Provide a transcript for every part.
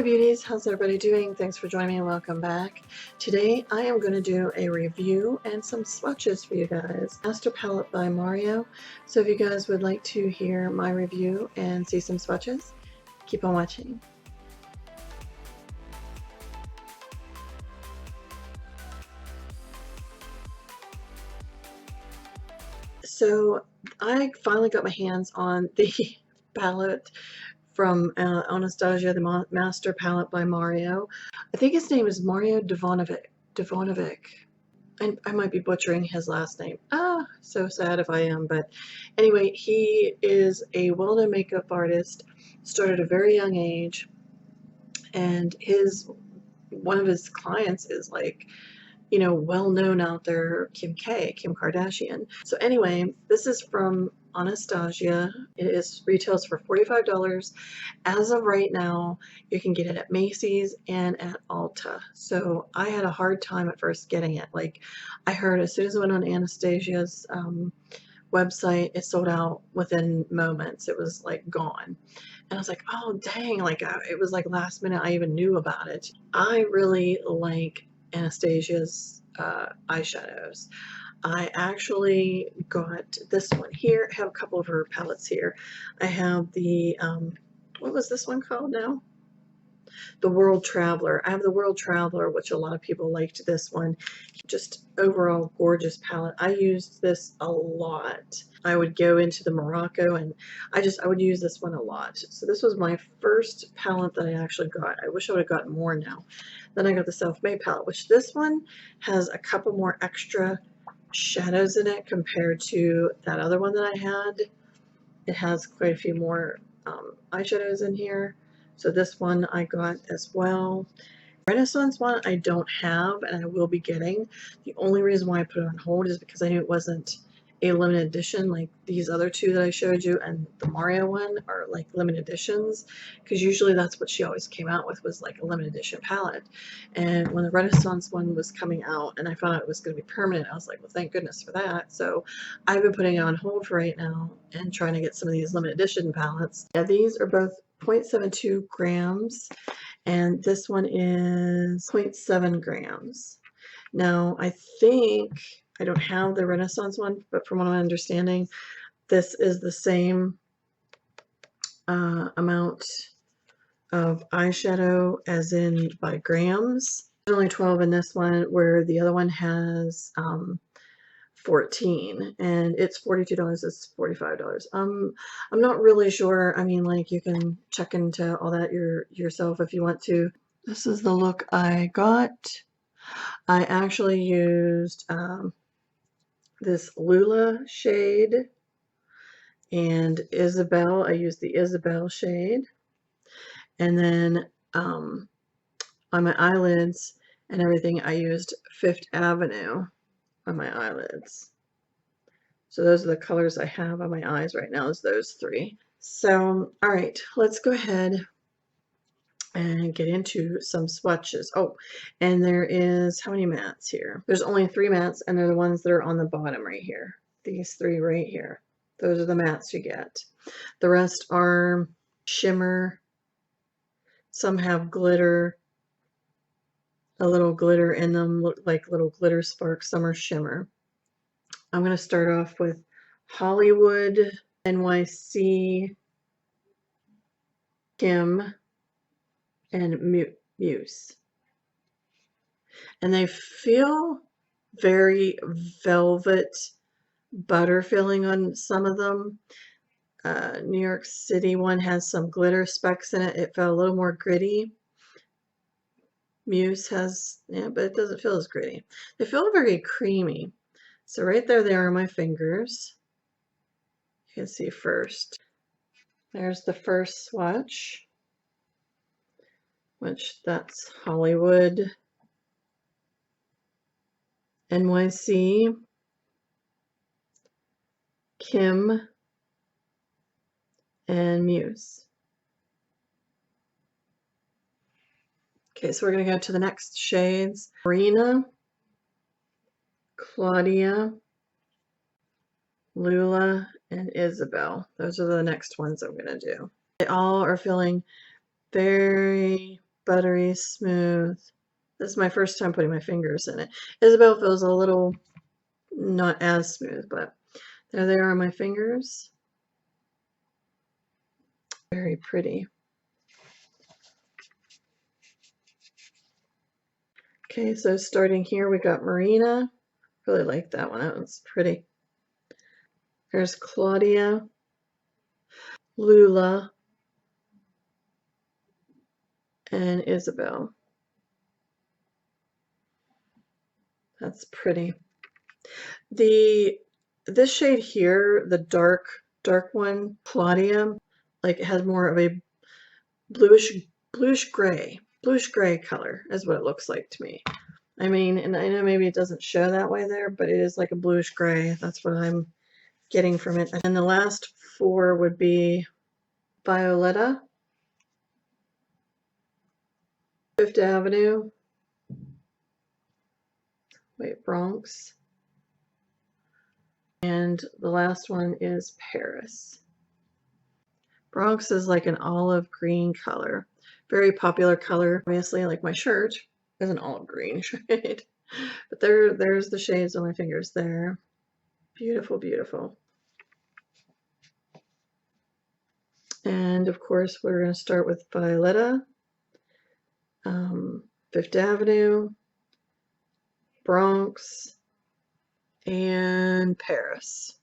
beauties, how's everybody doing? Thanks for joining me and welcome back. Today I am going to do a review and some swatches for you guys. Master Palette by Mario. So if you guys would like to hear my review and see some swatches, keep on watching. So I finally got my hands on the palette from Anastasia, the Master Palette by Mario. I think his name is Mario Devonovic. I might be butchering his last name. So sad if I am. But anyway, he is a well-known makeup artist, started at a very young age, and one of his clients is like, you know, well-known out there, Kim Kardashian. So anyway, this is from Anastasia. It retails for $45. As of right now, you can get it at Macy's and at Ulta. So I had a hard time at first getting it. Like, I heard as soon as I went on Anastasia's website, it sold out within moments. It was like gone. And I was like, oh dang, like it was like last minute I even knew about it. I really like Anastasia's eyeshadows. I actually got this one here. I have a couple of her palettes here. I have the, what was this one called now? The World Traveler. I have the World Traveler, which a lot of people liked this one. Just overall gorgeous palette. I used this a lot. I would go into the Morocco and I would use this one a lot. So this was my first palette that I actually got. I wish I would have gotten more now. Then I got the Self-Made palette, which this one has a couple more extra shadows in it compared to that other one that I had. It has quite a few more eyeshadows in here. So this one I got as well. Renaissance one I don't have and I will be getting. The only reason why I put it on hold is because I knew it wasn't a limited edition like these other two that I showed you, and the Mario one are like limited editions, because usually that's what she always came out with, was like a limited edition palette. And when the Renaissance one was coming out and I found out it was going to be permanent, I was like, well, thank goodness for that. So I've been putting it on hold for right now and trying to get some of these limited edition palettes. Yeah, these are both 0.72 grams and this one is 0.7 grams. Now I think I don't have the Renaissance one, but from what I'm understanding, this is the same amount of eyeshadow as in by grams. There's only 12 in this one, where the other one has 14, and it's $42. It's $45. I'm not really sure. I mean, like, you can check into all that yourself if you want to. This is the look I got. I actually used this Lula shade and Isabel. I used the Isabel shade, and then on my eyelids and everything I used Fifth Avenue on my eyelids. So those are the colors I have on my eyes right now, is those three. So all right, let's go ahead and get into some swatches. Oh, and there is, how many mats here? There's only 3 mats, and they're the ones that are on the bottom right here. These 3 right here. Those are the mats you get. The rest are shimmer. Some have glitter, a little glitter in them, look like little glitter sparks. Some are shimmer. I'm going to start off with Hollywood, NYC, Kim, and Muse. And they feel very velvet butter feeling on some of them. New York City one has some glitter specks in it. It felt a little more gritty. Muse has, yeah, but it doesn't feel as gritty. They feel very creamy. So right there, they are my fingers. You can see first. There's the first swatch, which that's Hollywood, NYC, Kim, and Muse. Okay, so we're going to go to the next shades. Marina, Claudia, Lula, and Isabel. Those are the next ones I'm going to do. They all are feeling very buttery smooth. This is my first time putting my fingers in it. Isabel feels a little not as smooth, but there they are on my fingers. Very pretty. Okay, so starting here, we got Marina. Really like that one. That one's pretty. There's Claudia, Lula, and Isabel. That's pretty. This shade here, the dark one, Claudia, like it has more of a bluish gray color is what it looks like to me. I mean, and I know maybe it doesn't show that way there, but it is like a bluish gray. That's what I'm getting from it. And the last four would be Violetta, Fifth Avenue, Bronx, and the last one is Paris. Bronx is like an olive green color, very popular color. Obviously, like my shirt is an olive green shade, but there's the shades on my fingers there. Beautiful, beautiful. And of course, we're going to start with Violetta, Fifth Avenue, Bronx, and Paris.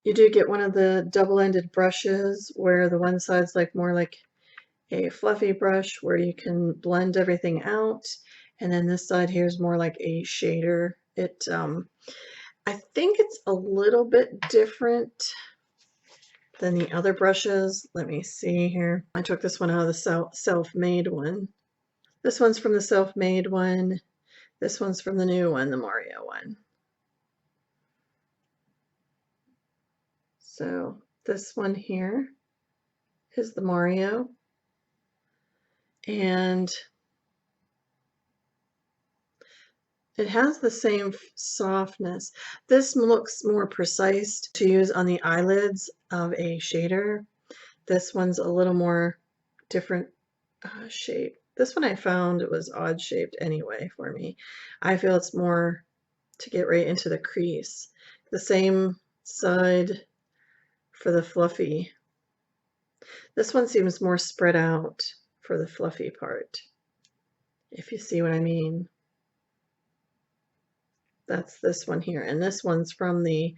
You do get one of the double-ended brushes where the one side's like more like a fluffy brush where you can blend everything out, and then this side here is more like a shader. I think it's a little bit different than the other brushes. Let me see here. I took this one out of the self-made one. This one's from the self-made one. This one's from the new one, the Mario one. So this one here is the Mario. And it has the same softness. This looks more precise to use on the eyelids of a shader. This one's a little more different shape. This one I found it was odd shaped anyway for me. I feel it's more to get right into the crease. The same side for the fluffy. This one seems more spread out for the fluffy part, if you see what I mean. That's this one here, and this one's from the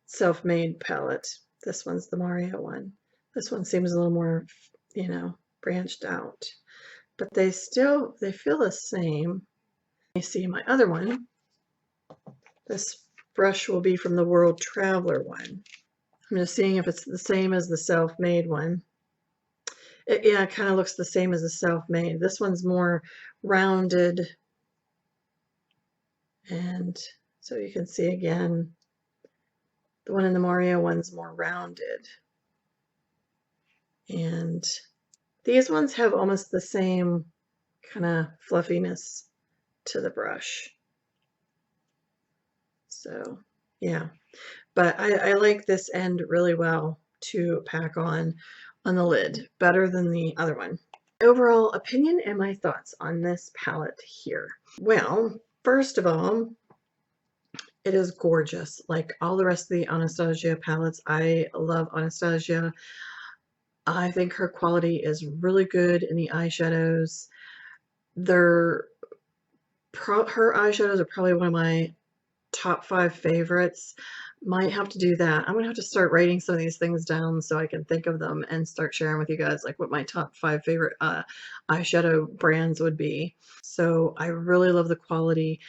self-made palette. This one's the Mario one. This one seems a little more, you know, branched out, but they feel the same. You see my other one. This brush will be from the World Traveler one. I'm just seeing if it's the same as the self-made one. Yeah, it kind of looks the same as the self-made. This one's more rounded. And so you can see again, the one in the Mario one's more rounded. And these ones have almost the same kind of fluffiness to the brush. So yeah, but I like this end really well to pack on the lid, better than the other one. Overall opinion and my thoughts on this palette here. Well, first of all, it is gorgeous. Like all the rest of the Anastasia palettes, I love Anastasia. I think her quality is really good in the eyeshadows. Her eyeshadows are probably one of my top 5 favorites. Might have to do that. I'm gonna have to start writing some of these things down so I can think of them and start sharing with you guys like what my top 5 favorite eyeshadow brands would be. So I really love the quality.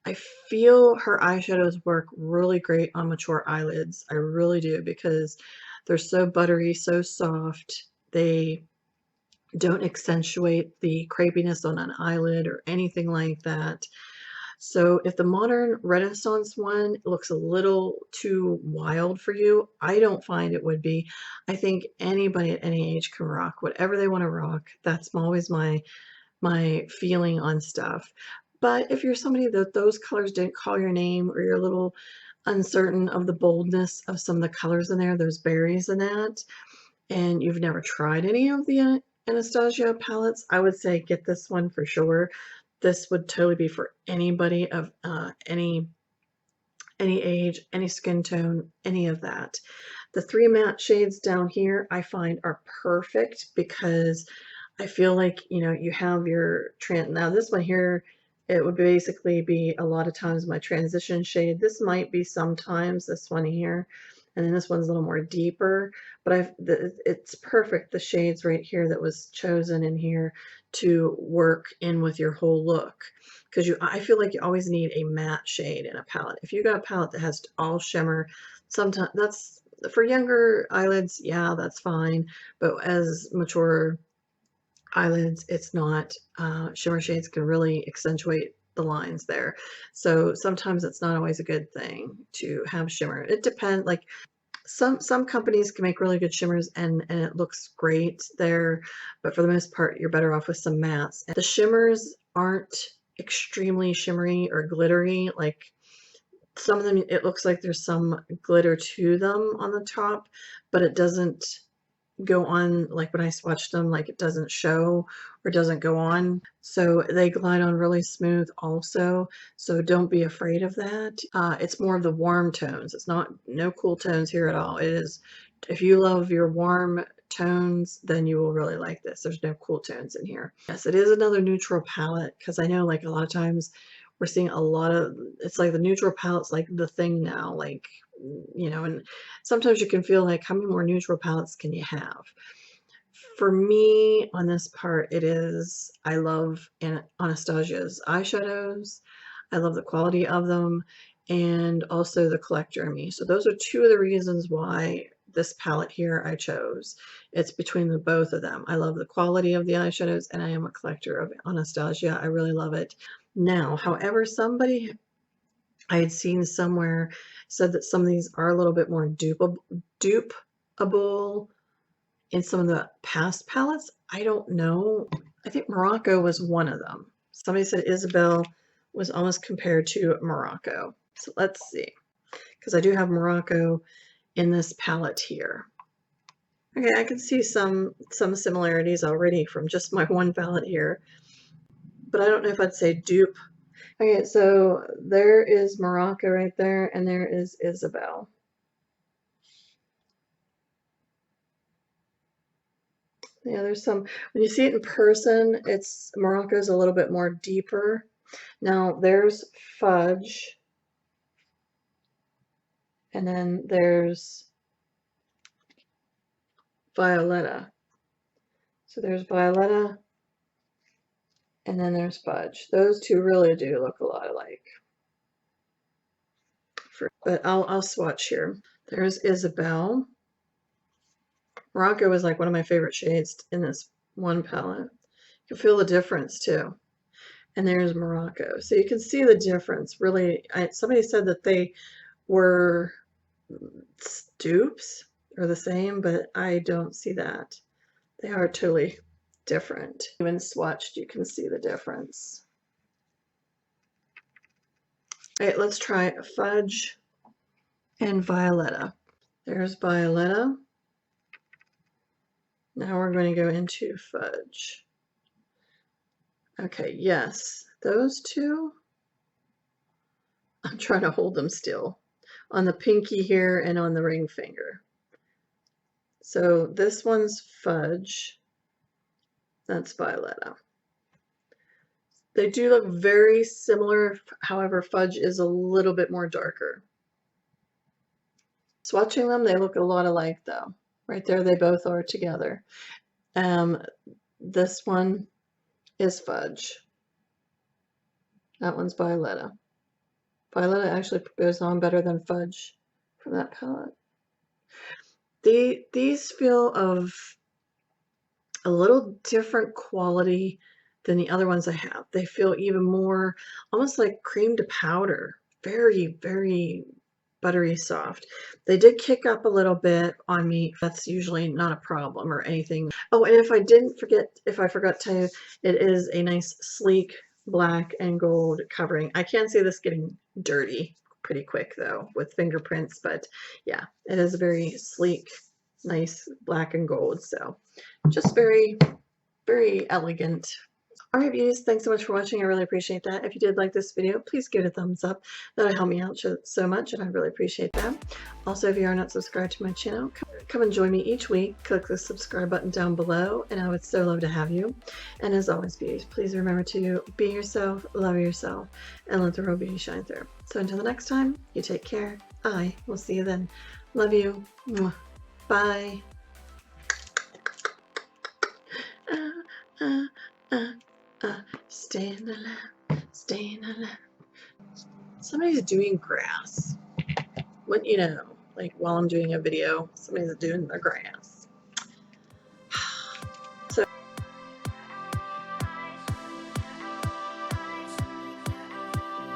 I feel her eyeshadows work really great on mature eyelids. I really do, because they're so buttery, so soft. They don't accentuate the crepiness on an eyelid or anything like that. So if the Modern Renaissance one looks a little too wild for you, I don't find it would be. I think anybody at any age can rock whatever they want to rock. That's always my feeling on stuff. But if you're somebody that those colors didn't call your name, or you're a little uncertain of the boldness of some of the colors in there, those berries in that, and you've never tried any of the Anastasia palettes, I would say get this one for sure. This would totally be for anybody of any age, any skin tone, any of that. The 3 matte shades down here I find are perfect because I feel like, you know, you have your now this one here, it would basically be a lot of times my transition shade. This might be sometimes this one here, and then this one's a little more deeper, but it's perfect, the shades right here that was chosen in here to work in with your whole look. Because I feel like you always need a matte shade in a palette. If you got a palette that has all shimmer, sometimes that's for younger eyelids, yeah, that's fine. But as mature eyelids, it's not. Shimmer shades can really accentuate the lines there. So sometimes it's not always a good thing to have shimmer. It depends, like some companies can make really good shimmers and it looks great there, but for the most part, you're better off with some mattes. And the shimmers aren't extremely shimmery or glittery. Like some of them, it looks like there's some glitter to them on the top, but it doesn't go on, like when I swatched them, like it doesn't show or doesn't go on. So they glide on really smooth also. So don't be afraid of that. It's more of the warm tones. It's not, no cool tones here at all. It is, if you love your warm tones, then you will really like this. There's no cool tones in here. Yes, it is another neutral palette because I know like a lot of times we're seeing a lot of, it's like the neutral palette's like the thing now, like, you know, and sometimes you can feel like how many more neutral palettes can you have? For me, on this part, it is, I love Anastasia's eyeshadows. I love the quality of them and also the collector in me. So those are two of the reasons why this palette here I chose. It's between the both of them. I love the quality of the eyeshadows and I am a collector of Anastasia. I really love it. Now, however, somebody I had seen somewhere said that some of these are a little bit more dupeable in some of the past palettes. I don't know. I think Morocco was one of them. Somebody said Isabel was almost compared to Morocco. So let's see, because I do have Morocco in this palette here. Okay, I can see some similarities already from just my one palette here, but I don't know if I'd say dupe. Okay, so there is Morocco right there, and there is Isabel. Yeah, there's some, when you see it in person, it's, Morocco's a little bit more deeper. Now there's Fudge, and then there's Violetta. So there's Violetta, and then there's Fudge. Those two really do look a lot alike. But I'll swatch here. There's Isabel. Morocco is like one of my favorite shades in this one palette. You can feel the difference too. And there's Morocco. So you can see the difference. Really, somebody said that they were dupes or the same, but I don't see that. They are totally different. Even swatched, you can see the difference. All right, let's try Fudge and Violetta. There's Violetta. Now we're going to go into Fudge. Okay, yes, those two, I'm trying to hold them still on the pinky here and on the ring finger. So this one's Fudge, that's Violetta. They do look very similar, however, Fudge is a little bit more darker. Swatching them, they look a lot alike though. Right there, they both are together. This one is Fudge. That one's Violetta. Violetta actually goes on better than Fudge from that palette. These feel of a little different quality than the other ones I have. They feel even more almost like cream to powder. Very, very buttery soft. They did kick up a little bit on me. That's usually not a problem or anything. Oh, and if I forgot to tell you, it is a nice sleek black and gold covering. I can't see this getting dirty pretty quick though with fingerprints, but yeah, it is a very sleek, nice black and gold. So just very, very elegant. Alright beauties, thanks so much for watching. I really appreciate that. If you did like this video, please give it a thumbs up. That would help me out so much, and I really appreciate that. Also, if you are not subscribed to my channel, come and join me each week. Click the subscribe button down below, and I would so love to have you. And as always, beauties, please remember to be yourself, love yourself, and let the real beauty shine through. So until the next time, you take care. I will see you then. Love you. Mwah. Bye. Staying alive, staying alive. Somebody's doing grass. What, you know, like while I'm doing a video, somebody's doing their grass.